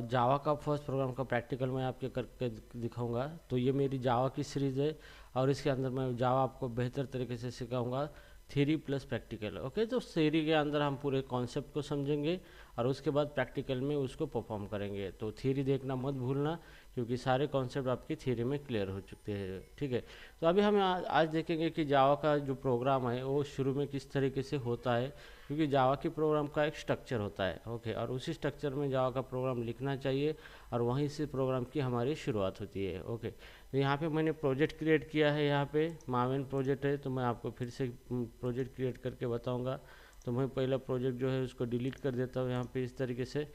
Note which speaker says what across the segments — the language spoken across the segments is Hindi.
Speaker 1: जावा का फर्स्ट प्रोग्राम का प्रैक्टिकल मैं आपके करके दिखाऊंगा। तो ये मेरी जावा की सीरीज़ है और इसके अंदर मैं जावा आपको बेहतर तरीके से सिखाऊंगा, थ्योरी प्लस प्रैक्टिकल। ओके, तो थ्योरी के अंदर हम पूरे कॉन्सेप्ट को समझेंगे और उसके बाद प्रैक्टिकल में उसको परफॉर्म करेंगे। तो थ्योरी देखना मत भूलना, क्योंकि सारे कॉन्सेप्ट आपकी थ्योरी में क्लियर हो चुके हैं। ठीक है, तो अभी हम आज देखेंगे कि जावा का जो प्रोग्राम है वो शुरू में किस तरीके से होता है, क्योंकि जावा की प्रोग्राम का एक स्ट्रक्चर होता है। ओके, और उसी स्ट्रक्चर में जावा का प्रोग्राम लिखना चाहिए और वहीं से प्रोग्राम की हमारी शुरुआत होती है। ओके, तो यहाँ पे मैंने प्रोजेक्ट क्रिएट किया है, यहाँ पे मावेन प्रोजेक्ट है, तो मैं आपको फिर से प्रोजेक्ट क्रिएट करके बताऊँगा। तो मैं पहला प्रोजेक्ट जो है उसको डिलीट कर देता हूँ यहाँ पे इस तरीके से।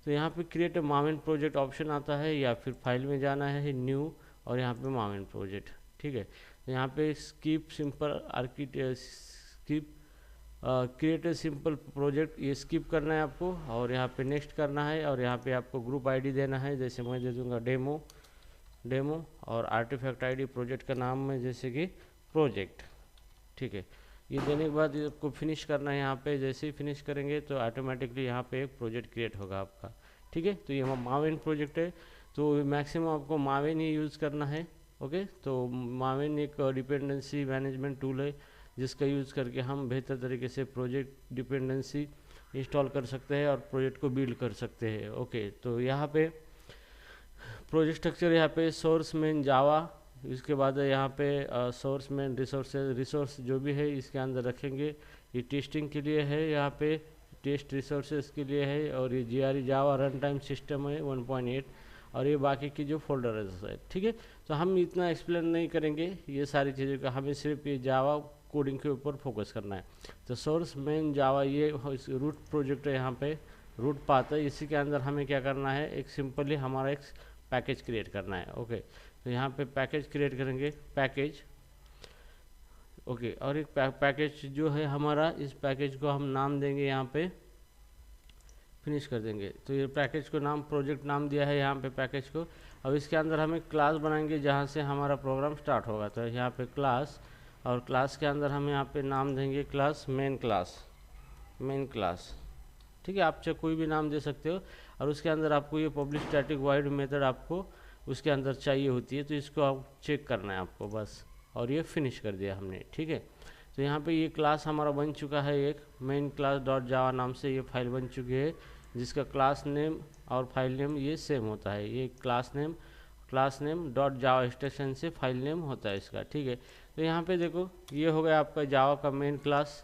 Speaker 1: तो यहाँ पे क्रिएट मावेन प्रोजेक्ट ऑप्शन आता है, या फिर फाइल में जाना है न्यू और यहाँ पे मावेन प्रोजेक्ट। ठीक है, तो यहाँ पे skip simple skip create a simple project, ये स्किप करना है आपको और यहाँ पे नेक्स्ट करना है और यहाँ पे आपको ग्रुप आईडी देना है। जैसे मैं दे दूँगा डेमो और आर्टिफैक्ट आईडी प्रोजेक्ट का नाम है जैसे कि प्रोजेक्ट। ठीक है, ये देने के बाद आपको फिनिश करना है। यहाँ पे जैसे ही फिनिश करेंगे तो ऑटोमेटिकली यहाँ पे एक प्रोजेक्ट क्रिएट होगा आपका। ठीक है, तो ये मावेन प्रोजेक्ट है, तो मैक्सिमम आपको मावेन ही यूज़ करना है। ओके, तो मावेन एक डिपेंडेंसी मैनेजमेंट टूल है जिसका यूज़ करके हम बेहतर तरीके से प्रोजेक्ट डिपेंडेंसी इंस्टॉल कर सकते हैं और प्रोजेक्ट को बिल्ड कर सकते हैं। ओके, तो यहाँ पे प्रोजेक्ट स्ट्रक्चर, यहाँ पे सोर्स मेन जावा, इसके बाद यहाँ पे सोर्स मेन रिसोर्स जो भी है इसके अंदर रखेंगे। ये टेस्टिंग के लिए है, यहाँ पे टेस्ट रिसोर्सेज के लिए है, और ये GRE जावा रन टाइम सिस्टम है 1.8, और ये बाकी की जो फोल्डर है। ठीक है, तो हम इतना एक्सप्लेन नहीं करेंगे ये सारी चीज़ों का, हमें सिर्फ ये जावा कोडिंग के ऊपर फोकस करना है। तो सोर्स मेन जावा ये रूट प्रोजेक्ट है, यहाँ पे रूट पाथ है, इसी के अंदर हमें क्या करना है, एक सिंपली हमारा एक पैकेज क्रिएट करना है। ओके, तो यहाँ पे पैकेज क्रिएट करेंगे, पैकेज। ओके, और एक पैकेज जो है हमारा, इस पैकेज को हम नाम देंगे, यहाँ पे फिनिश कर देंगे। तो ये पैकेज को नाम प्रोजेक्ट नाम दिया है यहाँ पे पैकेज को। अब इसके अंदर हम एक क्लास बनाएंगे जहाँ से हमारा प्रोग्राम स्टार्ट होगा। तो यहाँ पे क्लास, और क्लास के अंदर हम यहाँ पे नाम देंगे क्लास मेन क्लास। ठीक है, आप चाहे कोई भी नाम दे सकते हो, और उसके अंदर आपको ये पब्लिक स्टैटिक वाइड मेथड आपको उसके अंदर चाहिए होती है, तो इसको आप चेक करना है आपको बस, और ये फिनिश कर दिया हमने। ठीक है, तो यहाँ पे ये क्लास हमारा बन चुका है, एक मेन क्लास डॉट जावा नाम से ये फाइल बन चुकी है, जिसका क्लास नेम और फाइल नेम ये सेम होता है। ये क्लास नेम डॉट जावा एक्सटेंशन से फाइल नेम होता है इसका। ठीक है, तो यहाँ पे देखो ये हो गया आपका जावा का मेन क्लास,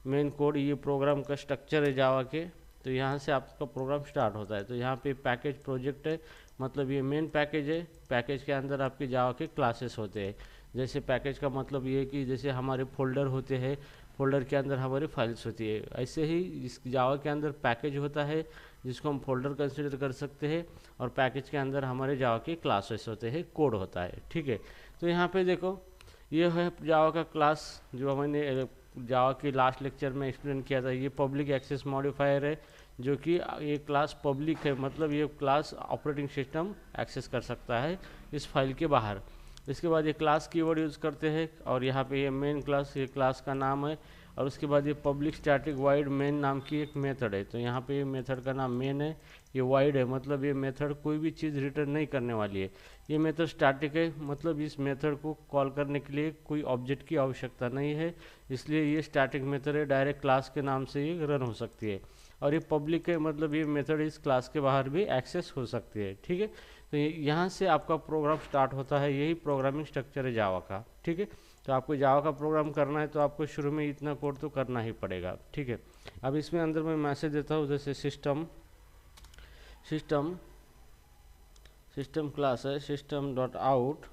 Speaker 1: मेन कोड, ये प्रोग्राम का स्ट्रक्चर है जावा के। तो यहाँ से आपका प्रोग्राम स्टार्ट होता है। तो यहाँ पे पैकेज प्रोजेक्ट है, मतलब ये मेन पैकेज है, पैकेज के अंदर आपके जावा के क्लासेस होते हैं। जैसे पैकेज का मतलब ये है कि जैसे हमारे फोल्डर होते हैं, फोल्डर के अंदर हमारी फाइल्स होती है, ऐसे ही इस जावा के अंदर पैकेज होता है जिसको हम फोल्डर कंसिडर कर सकते हैं, और पैकेज के अंदर हमारे जावा के क्लासेस होते हैं, कोड होता है। ठीक है, तो यहाँ पे देखो ये है जावा का क्लास, जो मैंने जावा के लास्ट लेक्चर में एक्सप्लेन किया था। ये पब्लिक एक्सेस मॉडिफायर है, जो कि ये क्लास पब्लिक है, मतलब ये क्लास ऑपरेटिंग सिस्टम एक्सेस कर सकता है इस फाइल के बाहर। इसके बाद ये क्लास कीवर्ड यूज़ करते हैं, और यहाँ पे ये मेन क्लास, ये क्लास का नाम है, और उसके बाद ये पब्लिक स्टैटिक वाइड मेन नाम की एक मेथड है। तो यहाँ पे ये मेथड का नाम मेन है, ये वाइड है, मतलब ये मेथड कोई भी चीज़ रिटर्न नहीं करने वाली है। ये मेथड स्टैटिक है, मतलब इस मेथड को कॉल करने के लिए कोई ऑब्जेक्ट की आवश्यकता नहीं है, इसलिए ये स्टैटिक मेथड है, डायरेक्ट क्लास के नाम से ये रन हो सकती है। और ये पब्लिक है, मतलब ये मेथड इस क्लास के बाहर भी एक्सेस हो सकती है। ठीक है, तो यहाँ से आपका प्रोग्राम स्टार्ट होता है, यही प्रोग्रामिंग स्ट्रक्चर है जावा का। ठीक है, तो आपको जावा का प्रोग्राम करना है तो आपको शुरू में इतना कोड तो करना ही पड़ेगा। ठीक है, अब इसमें अंदर मैं मैसेज देता हूँ, जैसे सिस्टम क्लास है, system dot out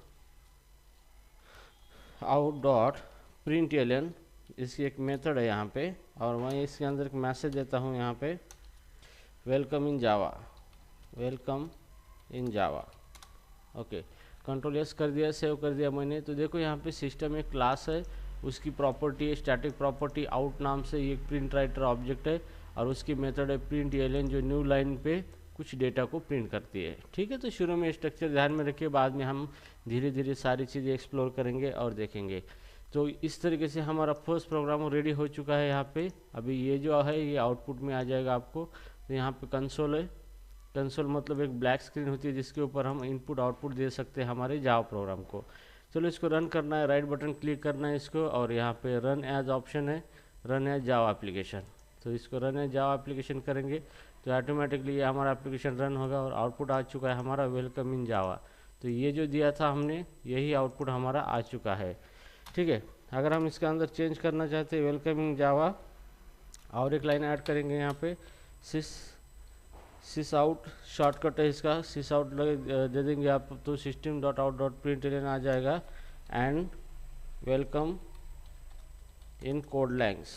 Speaker 1: dot println, इसकी एक मेथड है यहाँ पे, और मैं इसके अंदर एक मैसेज देता हूँ यहाँ पे, welcome in Java. Okay, control S कर दिया, सेव कर दिया मैंने। तो देखो यहाँ पे सिस्टम एक क्लास है, उसकी प्रॉपर्टी है स्टैटिक प्रॉपर्टी आउट नाम से, ये प्रिंट राइटर ऑब्जेक्ट है, और उसकी मेथड है println, जो न्यू लाइन पे कुछ डेटा को प्रिंट करती है। ठीक है, तो शुरू में स्ट्रक्चर ध्यान में रखिए, बाद में हम धीरे धीरे सारी चीज़ें एक्सप्लोर करेंगे और देखेंगे। तो इस तरीके से हमारा फर्स्ट प्रोग्राम रेडी हो चुका है। यहाँ पे अभी ये जो है ये आउटपुट में आ जाएगा आपको। तो यहाँ पे कंसोल है, कंसोल मतलब एक ब्लैक स्क्रीन होती है जिसके ऊपर हम इनपुट आउटपुट दे सकते हैं हमारे जावा प्रोग्राम को। चलो इसको रन करना है, राइट बटन क्लिक करना है इसको, और यहाँ पे रन एज ऑप्शन है, रन एज जावा एप्लीकेशन। तो इसको रन एज जावा एप्लीकेशन करेंगे तो ऑटोमेटिकली ये हमारा एप्लीकेशन रन होगा और आउटपुट आ चुका है हमारा वेलकम इन जावा। तो ये जो दिया था हमने यही आउटपुट हमारा आ चुका है। ठीक है, अगर हम इसके अंदर चेंज करना चाहते हैं वेलकम इन जावा, और एक लाइन ऐड करेंगे यहाँ पे सिस आउट, शॉर्टकट है इसका, सिस आउट दे देंगे आप तो system.out.println आ जाएगा, and welcome in code langs,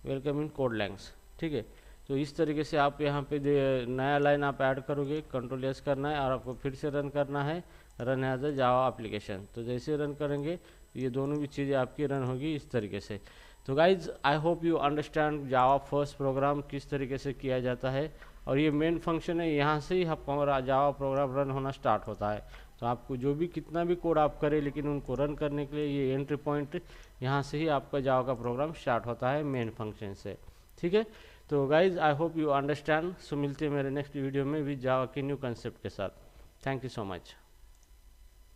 Speaker 1: welcome in code langs. ठीक है, तो इस तरीके से आप यहाँ पे नया लाइन आप ऐड करोगे, कंट्रोल एस करना है और आपको फिर से रन करना है, run as a Java application. तो जैसे रन करेंगे ये दोनों भी चीज़ें आपकी रन होगी इस तरीके से। तो guys I hope you understand Java first program किस तरीके से किया जाता है, और ये मेन फंक्शन है, यहाँ से ही हमारा जावा प्रोग्राम रन होना स्टार्ट होता है। तो आपको जो भी कितना भी कोड आप करें, लेकिन उनको रन करने के लिए ये एंट्री पॉइंट यहाँ से ही आपका जावा का प्रोग्राम स्टार्ट होता है मेन फंक्शन से। ठीक है, तो guys I hope you understand. So मिलते हैं मेरे नेक्स्ट वीडियो में भी जावा के न्यू कंसेप्ट के साथ। Thank you so much.